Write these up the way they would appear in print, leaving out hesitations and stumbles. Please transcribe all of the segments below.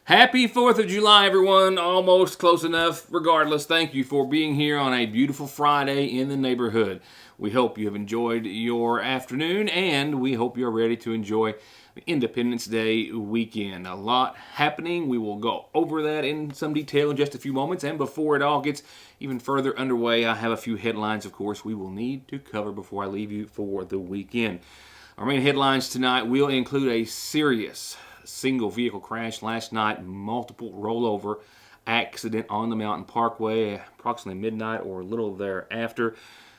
Happy 4th of July, everyone. Almost close enough. Regardless, thank you for being here on a beautiful Friday in the neighborhood. We hope you have enjoyed your afternoon, and we hope you're ready to enjoy the Independence Day weekend. A lot happening. We will go over that in some detail in just a few moments, and before it all gets even further underway, I have a few headlines, of course, we will need to cover before I leave you for the weekend. Our main headlines tonight will include a serious single vehicle crash last night, multiple rollover accident on the Mountain Parkway, approximately midnight or a little thereafter.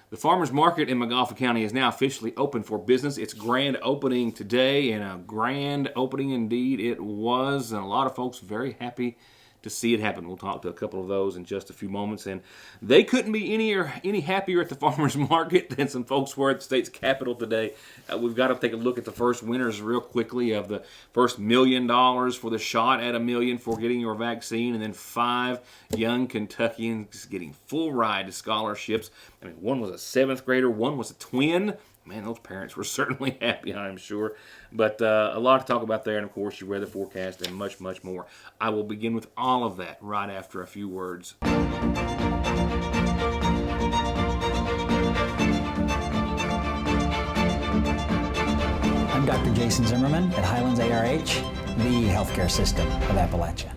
The farmers market in Montgomery County is now officially open for business. Its grand opening today, and a grand opening indeed it was, and a lot of folks very happy to see it happen. We'll talk to a couple of those in just a few moments, and they couldn't be any happier at the farmers market than some folks were at the state's capital today. We've got to take a look at the first winners real quickly of the first $1 million for the shot at $1 million for getting your vaccine, and then 5 young Kentuckians getting full ride to scholarships. I mean, one was a 7th grader, one was a twin. Man, those parents were certainly happy, I'm sure. But a lot to talk about there, and of course, you read the forecast and much, much more. I will begin with all of that right after a few words. I'm Dr. Jason Zimmerman at Highlands ARH, the healthcare system of Appalachia.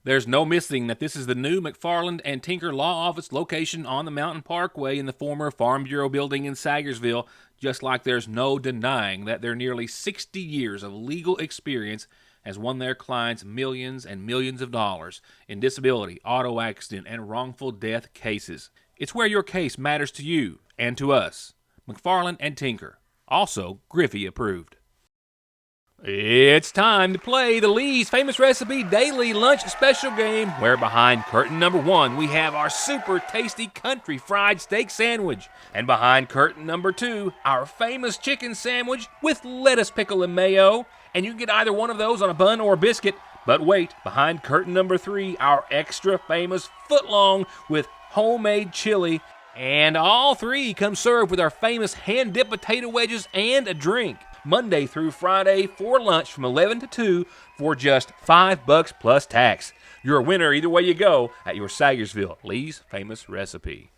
There's no missing that this is the new McFarland and Tinker Law Office location on the Mountain Parkway in the former Farm Bureau building in Sagersville, just like there's no denying that their nearly 60 years of legal experience has won their clients millions and millions of dollars in disability, auto accident, and wrongful death cases. It's where your case matters to you and to us. McFarland and Tinker, also Griffey approved. It's time to play the Lee's Famous Recipe Daily Lunch Special Game, where behind curtain number 1 we have our super tasty country fried steak sandwich, and behind curtain number 2 our famous chicken sandwich with lettuce, pickle, and mayo, and you can get either one of those on a bun or a biscuit. But wait, behind curtain number 3 our extra famous footlong with homemade chili, and all 3 come served with our famous hand-dipped potato wedges and a drink. Monday through Friday for lunch from 11 to 2 for just $5 plus tax. You're a winner either way you go at your Sagersville Lee's Famous Recipe.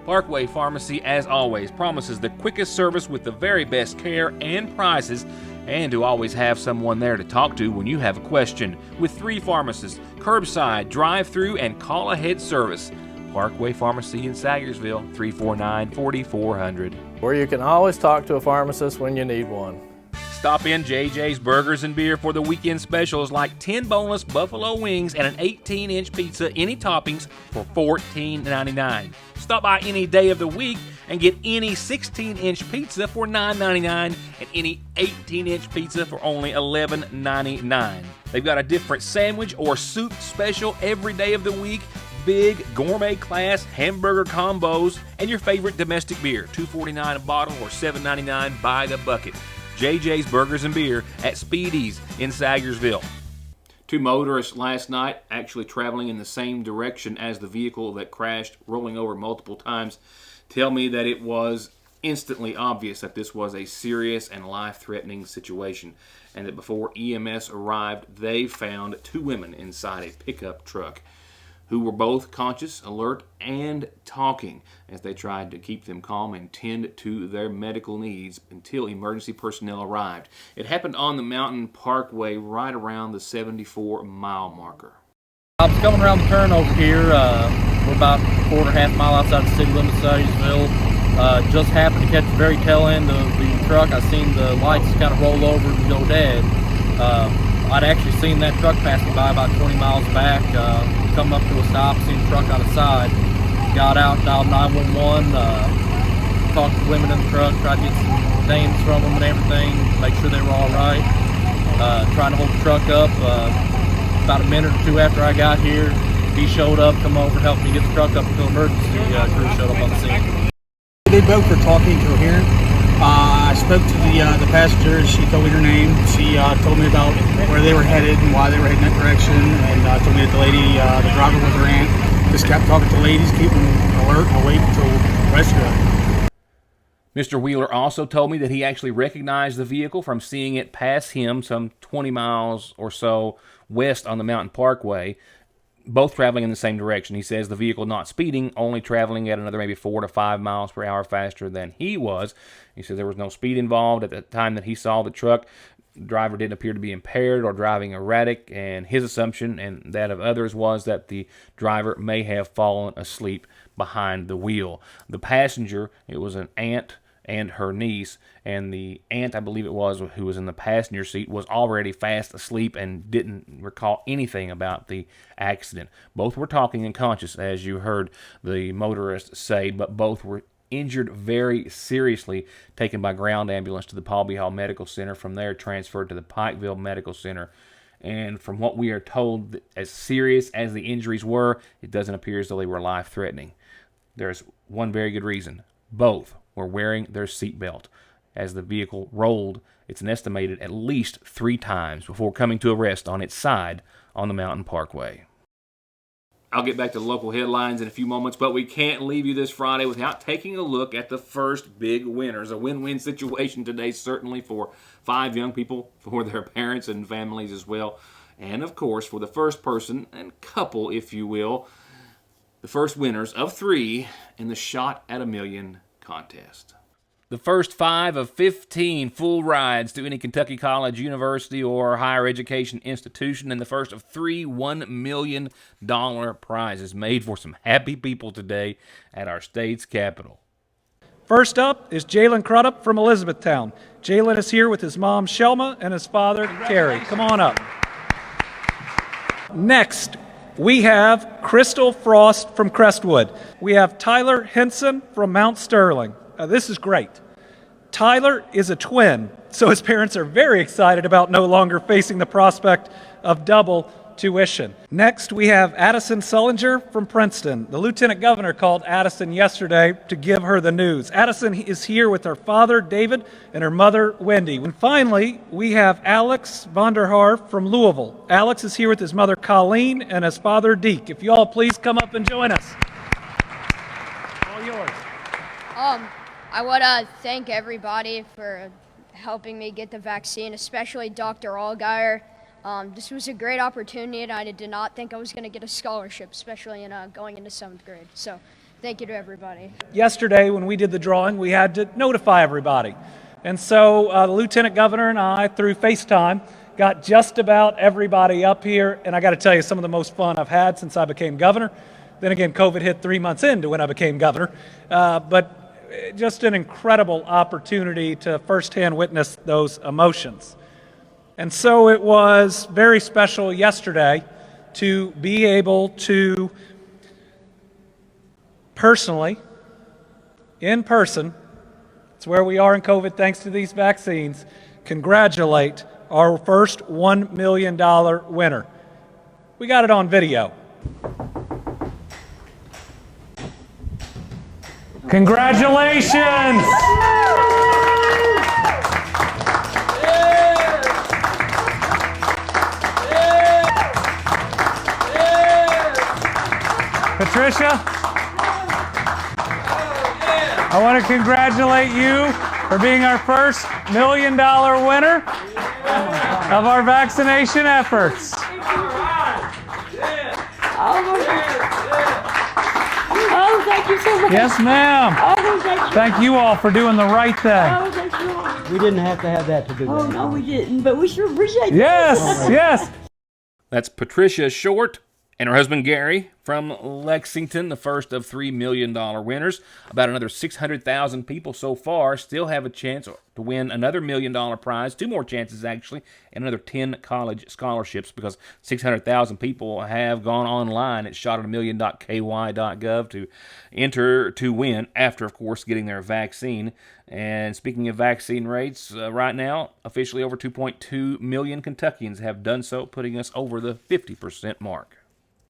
Parkway Pharmacy, as always, promises the quickest service with the very best care and prices, and to always have someone there to talk to when you have a question. With 3 pharmacists, curbside, drive-through, and call-ahead service. Parkway Pharmacy in Sagersville, 349-4400. Where you can always talk to a pharmacist when you need one. Stop in JJ's Burgers and Beer for the weekend specials like 10 boneless buffalo wings and an 18-inch pizza, any toppings, for $14.99. Stop by any day of the week and get any 16-inch pizza for $9.99 and any 18-inch pizza for only $11.99. They've got a different sandwich or soup special every day of the week, big gourmet class hamburger combos, and your favorite domestic beer, $2.49 a bottle or $7.99 by the bucket. JJ's Burgers and Beer at Speedy's in Sagersville. 2 motorists last night actually traveling in the same direction as the vehicle that crashed, rolling over multiple times, tell me that it was instantly obvious that this was a serious and life-threatening situation, and that before EMS arrived, they found 2 women inside a pickup truck who were both conscious, alert, and talking as they tried to keep them calm and tend to their medical needs until emergency personnel arrived. It happened on the Mountain Parkway right around the 74-mile marker. I was coming around the turn over here. We're about a quarter, half mile outside the city limits of Sagersville. Just happened to catch the very tail end of the truck. I seen the lights kind of roll over and go dead. I'd actually seen that truck pass me by about 20 miles back, come up to a stop, seen the truck on the side, got out, dialed 911, talked to the women in the truck, tried to get some names from them and everything, make sure they were all right, trying to hold the truck up. About a minute or 2 after I got here, he showed up, come over, helped me get the truck up until emergency crew showed up on the scene. They both were talking coherent. I spoke to the passenger. She told me her name. She told me about where they were headed and why they were heading that direction, and told me that the lady, the driver was her aunt. Just kept talking to ladies, keeping alert and awake until rescue. Mr. Wheeler also told me that he actually recognized the vehicle from seeing it pass him some 20 miles or so west on the Mountain Parkway, both traveling in the same direction. He says the vehicle not speeding, only traveling at another maybe 4 to 5 miles per hour faster than he was. He says there was no speed involved at the time that he saw the truck. The driver didn't appear to be impaired or driving erratic, and his assumption and that of others was that the driver may have fallen asleep behind the wheel. The passenger, it was an aunt and her niece, and the aunt, I believe it was, who was in the passenger seat, was already fast asleep and didn't recall anything about the accident. Both were talking and conscious, as you heard the motorist say, but both were injured very seriously, taken by ground ambulance to the Paul B. Hall Medical Center, from there transferred to the Pikeville Medical Center. And from what we are told, as serious as the injuries were, it doesn't appear as though they were life-threatening. There's one very good reason. Both were wearing their seatbelt. As the vehicle rolled, it's an estimated at least 3 times before coming to a rest on its side on the Mountain Parkway. I'll get back to the local headlines in a few moments, but we can't leave you this Friday without taking a look at the first big winners. A win-win situation today, certainly for 5 young people, for their parents and families as well, and of course for the first person and couple, if you will, the first winners of 3 in the Shot at a Million contest. The first 5 of 15 full rides to any Kentucky college, university, or higher education institution, and the first of 3 $1 million prizes made for some happy people today at our state's capital. First up is Jalen Crudup from Elizabethtown. Jalen is here with his mom, Shelma, and his father, Carrie. Come on up. Next, we have Crystal Frost from Crestwood. We have Tyler Henson from Mount Sterling. This is great. Tyler is a twin, so his parents are very excited about no longer facing the prospect of double tuition. Next, we have Addison Sullinger from Princeton. The Lieutenant Governor called Addison yesterday to give her the news. Addison is here with her father, David, and her mother, Wendy. And finally, we have Alex Vonderhaar from Louisville. Alex is here with his mother, Colleen, and his father, Deke. If you all please come up and join us. All yours. I want to thank everybody for helping me get the vaccine, especially Dr. Allgaier. This was a great opportunity, and I did not think I was going to get a scholarship, especially in going into 7th grade. So thank you to everybody. Yesterday, when we did the drawing, we had to notify everybody. And so the Lieutenant Governor and I, through FaceTime, got just about everybody up here. And I got to tell you, some of the most fun I've had since I became governor. Then again, COVID hit 3 months into when I became governor. But just an incredible opportunity to firsthand witness those emotions. And so it was very special yesterday to be able to personally, in person, it's where we are in COVID thanks to these vaccines, congratulate our first $1 million winner. We got it on video. Congratulations! Patricia, I want to congratulate you for being our first $1 million winner of our vaccination efforts. Oh, thank you so much. Yes, ma'am. Oh, thank you. Thank you all for doing the right thing. Oh, thank you. We didn't have to have that to do that. Oh, no, we didn't, but we sure appreciate it. Yes, yes. That's Patricia Short and her husband Gary from Lexington, the first of $3 million winners. About another 600,000 people so far still have a chance to win another $1 million prize. 2 more chances, actually, and another 10 college scholarships, because 600,000 people have gone online at shotatamillion.ky.gov to enter to win after, of course, getting their vaccine. And speaking of vaccine rates, right now, officially over 2.2 million Kentuckians have done so, putting us over the 50% mark.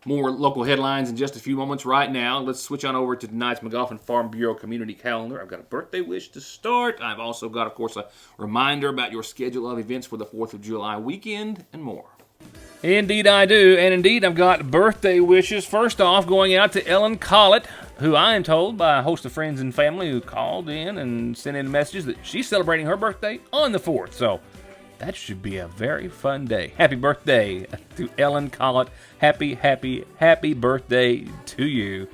More local headlines in just a few moments. Right now, let's switch on over to tonight's McGoffin Farm Bureau community calendar. I've got a birthday wish to start. I've also got, of course, a reminder about your schedule of events for the 4th of July weekend and more. Indeed I do, and indeed I've got birthday wishes. First off, going out to Ellen Collett who I am told by a host of friends and family who called in and sent in messages that she's celebrating her birthday on the 4th. So that should be a very fun day. Happy birthday to Ellen Collett. Happy, happy, happy birthday to you.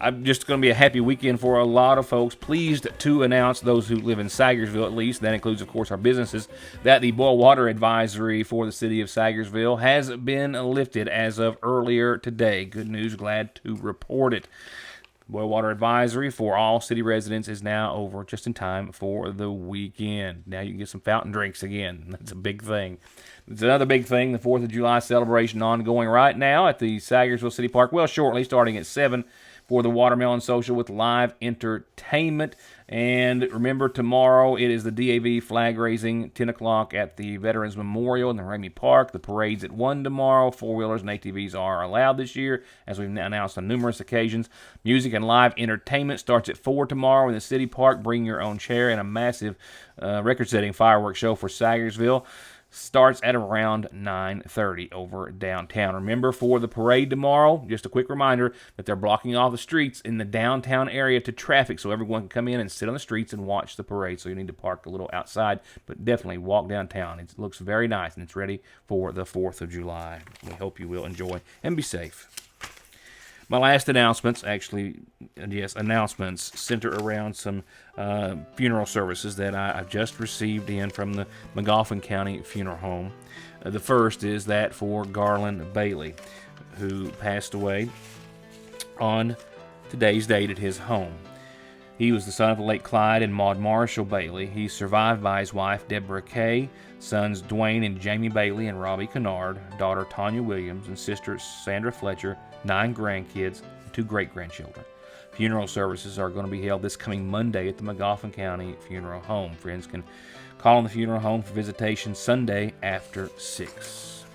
I'm just going to be a happy weekend for a lot of folks. Pleased to announce, those who live in Sagersville at least, that includes, of course, our businesses, that the boil water advisory for the city of Sagersville has been lifted as of earlier today. Good news, glad to report it. Boil water advisory for all city residents is now over just in time for the weekend. Now you can get some fountain drinks again. That's a big thing. It's another big thing, the 4th of July celebration ongoing right now at the Sagersville City Park. Well, shortly, starting at 7 for the Watermelon Social with live entertainment. And remember, tomorrow it is the DAV flag raising, 10 o'clock at the Veterans Memorial in the Ramey Park. The parade's at 1 tomorrow. Four-wheelers and ATVs are allowed this year, as we've announced on numerous occasions. Music and live entertainment starts at 4 tomorrow in the City Park. Bring your own chair, and a massive record-setting fireworks show for Sagersville starts at around 9:30 over downtown. Remember, for the parade tomorrow, just a quick reminder that they're blocking off the streets in the downtown area to traffic so everyone can come in and sit on the streets and watch the parade. So you need to park a little outside, but definitely walk downtown. It looks very nice, and it's ready for the 4th of July. We hope you will enjoy and be safe. My last announcements, announcements center around some funeral services that I've just received in from the McGoffin County Funeral Home. The first is that for Garland Bailey, who passed away on today's date at his home. He was the son of the late Clyde and Maud Marshall Bailey. He's survived by his wife, Deborah Kay, sons Dwayne and Jamie Bailey and Robbie Kennard, daughter Tanya Williams, and sister Sandra Fletcher, 9 grandkids, and 2 great-grandchildren. Funeral services are going to be held this coming Monday at the McGoffin County Funeral Home. Friends can call on the funeral home for visitation Sunday after 6.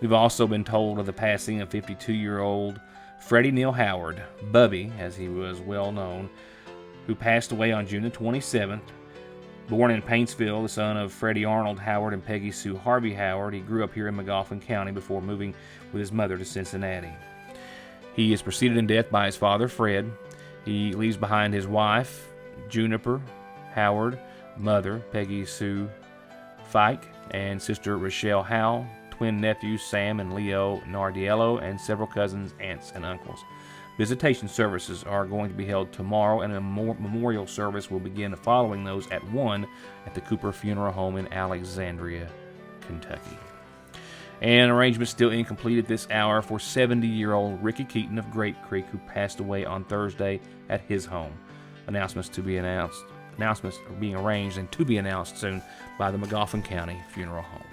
We've also been told of the passing of 52-year-old Freddie Neal Howard, Bubby, as he was well known, who passed away on June the 27th. Born in Paintsville, the son of Freddie Arnold Howard and Peggy Sue Harvey Howard, he grew up here in McGoffin County before moving with his mother to Cincinnati. He is preceded in death by his father, Fred. He leaves behind his wife, Juniper Howard, mother, Peggy Sue Fike, and sister Rochelle Howell, twin nephews, Sam and Leo Nardiello, and several cousins, aunts, and uncles. Visitation services are going to be held tomorrow, and a memorial service will begin following those at 1 at the Cooper Funeral Home in Alexandria, Kentucky. And arrangements still incomplete at this hour for 70-year-old Ricky Keaton of Grape Creek, who passed away on Thursday at his home. Announcements are being arranged and to be announced soon by the McGoffin County Funeral Home.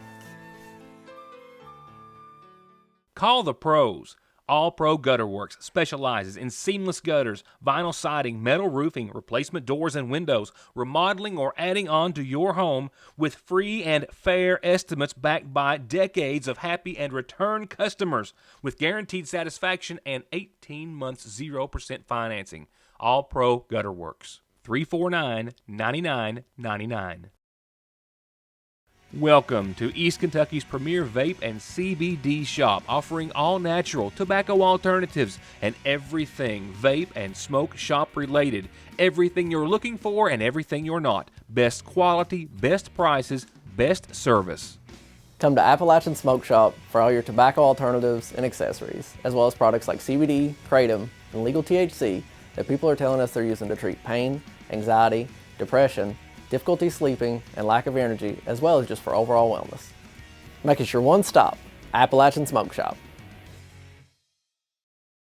Call the pros. All Pro Gutter Works specializes in seamless gutters, vinyl siding, metal roofing, replacement doors and windows, remodeling or adding on to your home with free and fair estimates backed by decades of happy and return customers with guaranteed satisfaction and 18 months 0% financing. All Pro Gutter Works. 349-9999. Welcome to East Kentucky's premier vape and CBD shop, offering all natural tobacco alternatives and everything vape and smoke shop related. Everything you're looking for and everything you're not. Best quality, best prices, best service. Come to Appalachian Smoke Shop for all your tobacco alternatives and accessories, as well as products like CBD, kratom, and legal THC that people are telling us they're using to treat pain, anxiety, depression, difficulty sleeping, and lack of energy, as well as just for overall wellness. Make it your one stop, Appalachian Smoke Shop.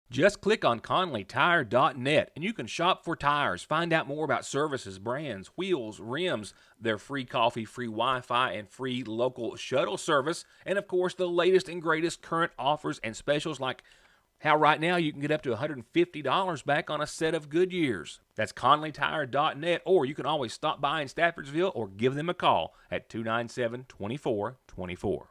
Just click on ConleyTire.net and you can shop for tires, find out more about services, brands, wheels, rims, their free coffee, free Wi-Fi, and free local shuttle service, and of course the latest and greatest current offers and specials, like how right now you can get up to $150 back on a set of Goodyears. That's ConleyTire.net, or you can always stop by in Staffordsville or give them a call at 297-2424.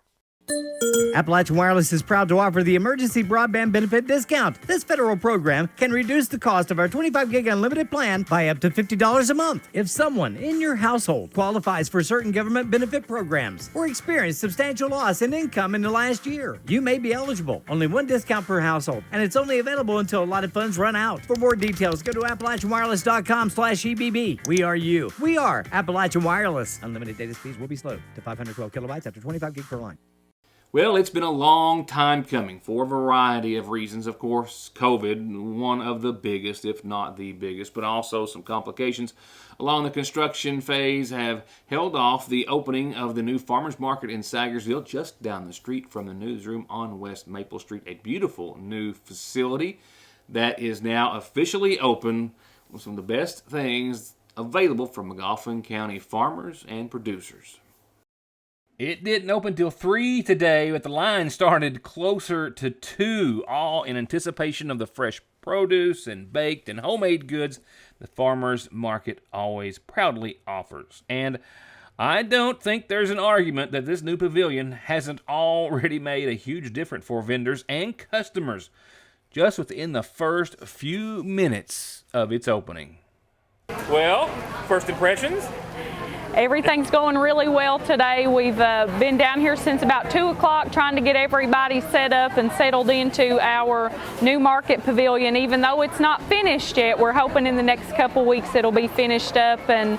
Appalachian Wireless is proud to offer the Emergency Broadband Benefit Discount. This federal program can reduce the cost of our 25 gig unlimited plan by up to $50 a month. If someone in your household qualifies for certain government benefit programs or experienced substantial loss in income in the last year, you may be eligible. Only one discount per household, and it's only available until allotted funds run out. For more details, go to AppalachianWireless.com/EBB. We are you. We are Appalachian Wireless. Unlimited data speeds will be slowed to 512 kilobytes after 25 gig per line. Well, it's been a long time coming for a variety of reasons. Of course, COVID, one of the biggest, if not the biggest, but also some complications along the construction phase have held off the opening of the new farmers market in Sagersville, just down the street from the newsroom on West Maple Street. A beautiful new facility that is now officially open with some of the best things available from Magoffin County farmers and producers. It didn't open till 3 today, but the line started closer to 2, all in anticipation of the fresh produce and baked and homemade goods the farmers market always proudly offers. And I don't think there's an argument that this new pavilion hasn't already made a huge difference for vendors and customers just within the first few minutes of its opening. Well, first impressions? Everything's going really well today. We've been down here since about 2 o'clock trying to get everybody set up and settled into our new market pavilion. Even though it's not finished yet, we're hoping in the next couple weeks it'll be finished up, and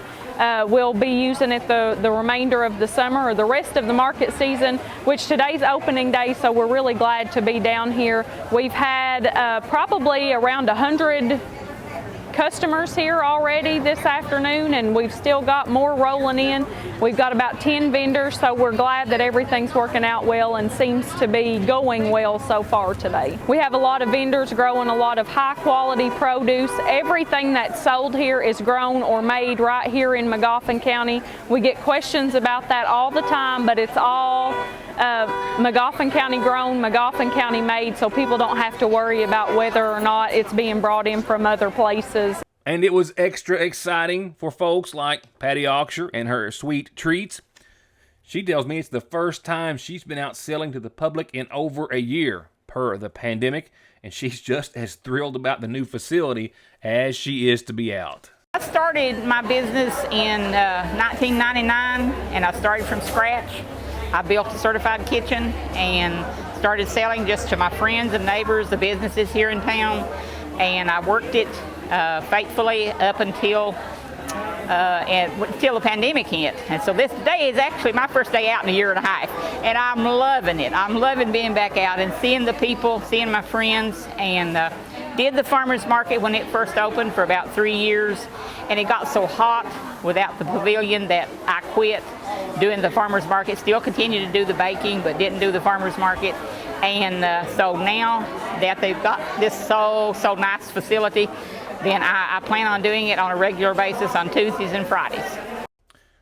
we'll be using it the remainder of the summer or the rest of the market season, which today's opening day, so we're really glad to be down here. We've had probably around 100 customers here already this afternoon, and we've still got more rolling in. We've got about 10 vendors, so we're glad that everything's working out well and seems to be going well so far today. We have a lot of vendors growing a lot of high quality produce. Everything that's sold here is grown or made right here in Magoffin County. We get questions about that all the time, but it's all Magoffin County grown, Magoffin County made, so people don't have to worry about whether or not it's being brought in from other places. And it was extra exciting for folks like Patty Auction and her sweet treats. She tells me it's the first time she's been out selling to the public in over a year per the pandemic, and she's just as thrilled about the new facility as she is to be out. I started my business in 1999, and I started from scratch. I built a certified kitchen and started selling just to my friends and neighbors, the businesses here in town, and I worked it faithfully up until the pandemic hit. And so this day is actually my first day out in a year and a half, and I'm loving it. I'm loving being back out and seeing the people, seeing my friends, and did the farmers market when it first opened for about 3 years, and it got so hot without the pavilion that I quit doing the farmers market. Still continue to do the baking, but didn't do the farmers market. And so now that they've got this so nice facility, then I plan on doing it on a regular basis on Tuesdays and Fridays.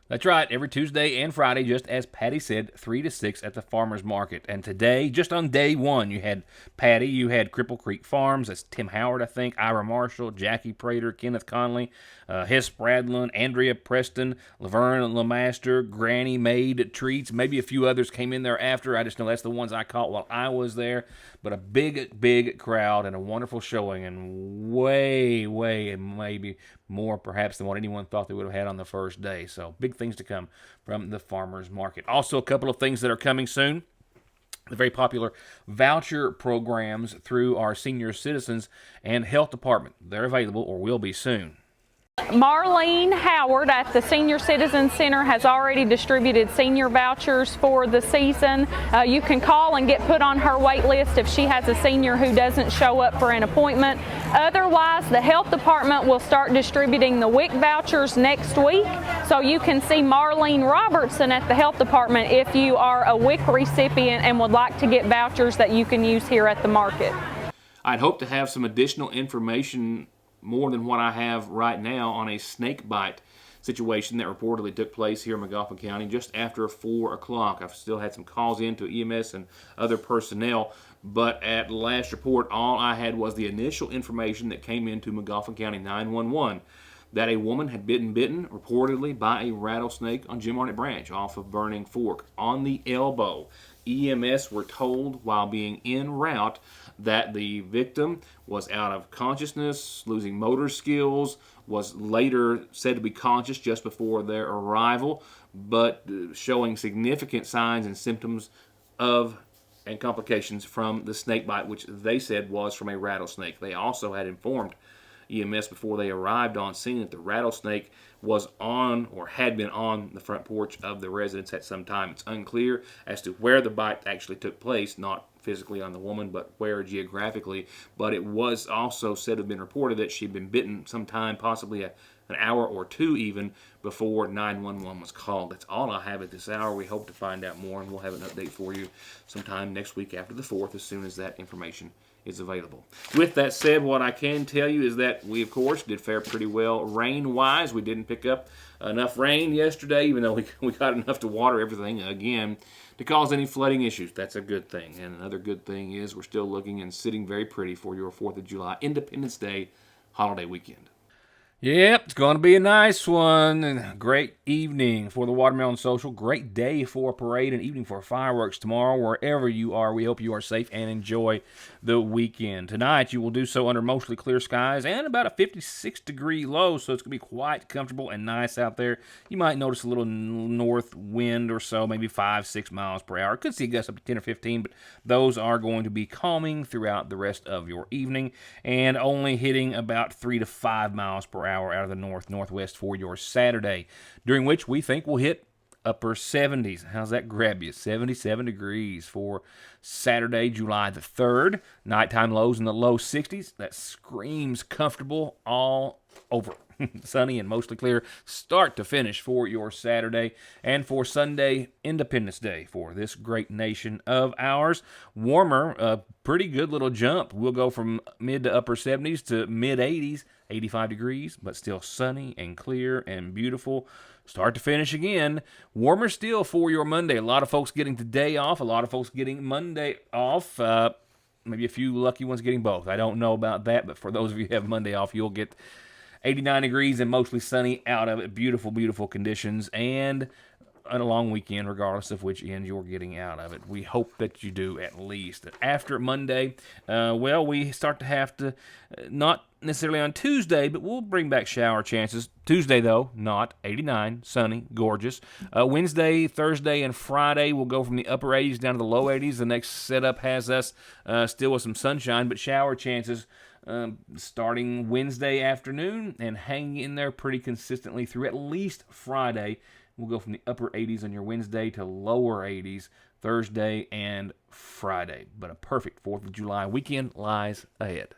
That's right, every Tuesday and Friday, just as Patty said, 3 to 6 at the farmers market. And today, just on day one, you had Patty, you had Cripple Creek Farms, that's Tim Howard, I think, Ira Marshall, Jackie Prater, Kenneth Conley, Hess Spradlin, Andrea Preston, Laverne Lemaster, Granny Made Treats, maybe a few others came in there after. I just know that's the ones I caught while I was there. But a big crowd and a wonderful showing, and way, maybe more perhaps than what anyone thought they would have had on the first day. So big things to come from the farmers market. Also, a couple of things that are coming soon. The very popular voucher programs through our senior citizens and health department. They're available or will be soon. Marlene Howard at the Senior Citizen Center has already distributed senior vouchers for the season. You can call and get put on her wait list if she has a senior who doesn't show up for an appointment. Otherwise, the health department will start distributing the WIC vouchers next week, so you can see Marlene Robertson at the health department if you are a WIC recipient and would like to get vouchers that you can use here at the market. I'd hope to have some additional information, more than what I have right now, on a snake bite situation that reportedly took place here in Magoffin County just after 4 o'clock. I've still had some calls in to EMS and other personnel, but at last report, all I had was the initial information that came into Magoffin County 911 that a woman had been bitten, reportedly, by a rattlesnake on Jim Arnett Branch off of Burning Fork on the elbow. EMS were told while being en route that the victim was out of consciousness, losing motor skills, was later said to be conscious just before their arrival, but showing significant signs and symptoms of and complications from the snake bite, which they said was from a rattlesnake. They also had informed EMS before they arrived on scene that the rattlesnake was on or had been on the front porch of the residence at some time. It's unclear as to where the bite actually took place, not physically on the woman, but where geographically. But it was also said to have been reported that she'd been bitten sometime, possibly an hour or two even, before 911 was called. That's all I have at this hour. We hope to find out more, and we'll have an update for you sometime next week after the 4th, as soon as that information is available. With that said, what I can tell you is that we, of course, did fare pretty well rain-wise. We didn't pick up enough rain yesterday, even though we got enough to water everything again to cause any flooding issues. That's a good thing. And another good thing is we're still looking and sitting very pretty for your 4th of July Independence Day holiday weekend. Yep, it's going to be a nice one. And a great evening for the Watermelon Social. Great day for a parade and evening for fireworks tomorrow. Wherever you are, we hope you are safe and enjoy the weekend. Tonight, you will do so under mostly clear skies and about a 56-degree low, so it's going to be quite comfortable and nice out there. You might notice a little north wind or so, maybe 5-6 miles per hour. Could see gusts up to 10 or 15, but those are going to be calming throughout the rest of your evening and only hitting about 3 to 5 miles per hour out of the northwest for your Saturday, during which we think we'll hit upper 70s. How's that grab you? 77 degrees for Saturday, July the 3rd. Nighttime lows in the low 60s. That screams comfortable all over. Sunny and mostly clear start to finish for your Saturday, and for Sunday, Independence Day for this great nation of ours. Warmer, a pretty good little jump. We'll go from mid to upper 70s to mid 80s, 85 degrees, but still sunny and clear and beautiful. Start to finish again. Warmer still for your Monday. A lot of folks getting today off. A lot of folks getting Monday off. Maybe a few lucky ones getting both. I don't know about that, but for those of you who have Monday off, you'll get 89 degrees and mostly sunny out of it. Beautiful, beautiful conditions, and a long weekend, regardless of which end you're getting out of it. We hope that you do at least. After Monday, we start to have to, not necessarily on Tuesday, but we'll bring back shower chances. Tuesday, though, not 89, sunny, gorgeous. Wednesday, Thursday, and Friday, we'll go from the upper 80s down to the low 80s. The next setup has us still with some sunshine, but shower chances starting Wednesday afternoon and hanging in there pretty consistently through at least Friday. We'll go from the upper 80s on your Wednesday to lower 80s Thursday and Friday. But a perfect 4th of July weekend lies ahead.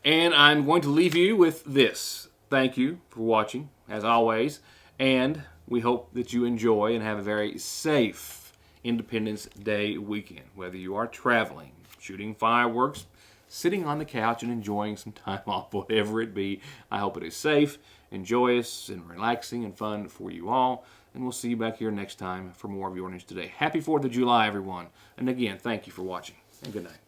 And I'm going to leave you with this. Thank you for watching, as always. And we hope that you enjoy and have a very safe Independence Day weekend. Whether you are traveling, shooting fireworks, sitting on the couch and enjoying some time off, whatever it be, I hope it is safe, joyous, and relaxing and fun for you all. And we'll see you back here next time for more of Your News Today. Happy 4th of July, everyone. And again, thank you for watching, and good night.